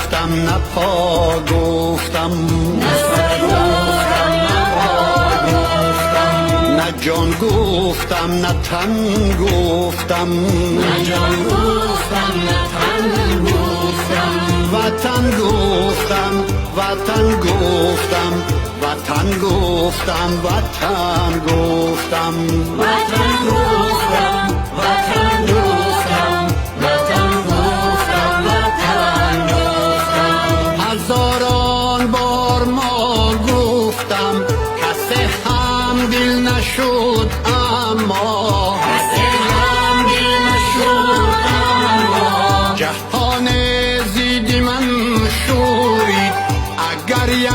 گفتم نه پا گفتم، نه سر گفتم نه پا گفتم، نه جان گفتم نه تن گفتم، نه جان گفتم نه تن گفتم، وطن گفتم وطن گفتم، وطن گفتم وطن گفتم، وطن گفتم وطن گفتم، وطن گفتم وطن گفتم. هزاران بار ما گفتم کسی هم دل نشد، اما کسی هم دل نشد، اما جهان زیدی من شورید. اگر یک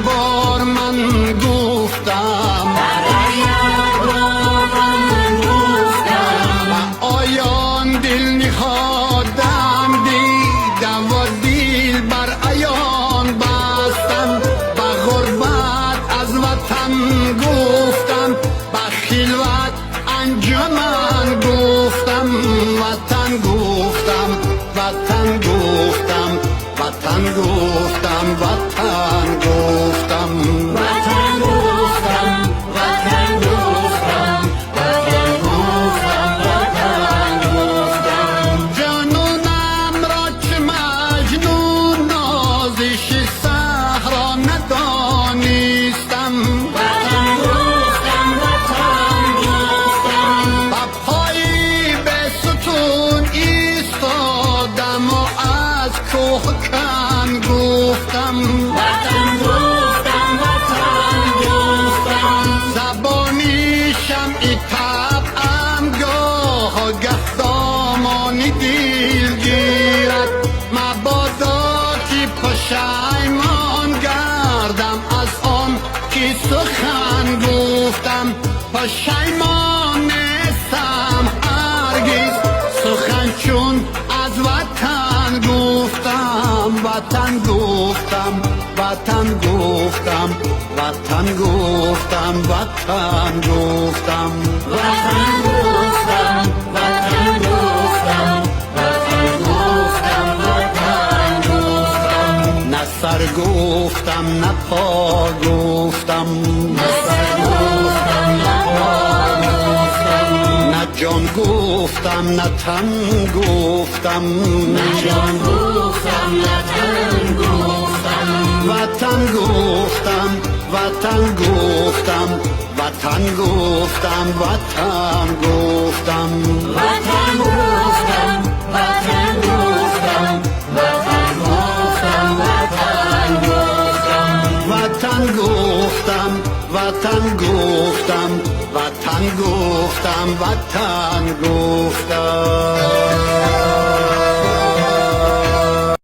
بار من گفتم، اگر یک بار من گفتم، و آیان دل نهادم دیدم و دل بر عیان بستم. به غربت از وطن گفتم، به خلوت انجمن گفتم، وطن گفتم وطن گفتم، وطن گفتم وطن گفتم. وطن گفتم وطن گفتم، وطن گفتم وطن گفتم. جانونم را چه مجنون نازش صحرا ندانستم، وطن گفتم وطن گفتم، با پایی به ستون ایستادم و از کوه کن گفتم. وطن گفتم وطن گفتم، زبانی شمع طبعم گاه گه دامانی دل گیرد. مبادا که پشیمان گردم از آن که سخن گفتم. پشیمان نیستم هرگز سخن چون از وطن گفتم. وطن گفتم وطن گفتم، وطن گفتم وطن گفتم. وطن گفتم وطن گفتم، وطن گفتم وطن گفتم. نه سر گفتم نه پا گفتم، نه سر گفتم نه پا گفتم، نه جان گفتم نه تن گفتم، نه جان گفتم نه تن گفتم. وطن گفتم وطن گفتم، وطن گفتم وطن گفتم. وطن گفتم وطن گفتم، وطن گفتم وطن گفتم. وطن گفتم وطن گفتم، وطن گفتم وطن گفتم.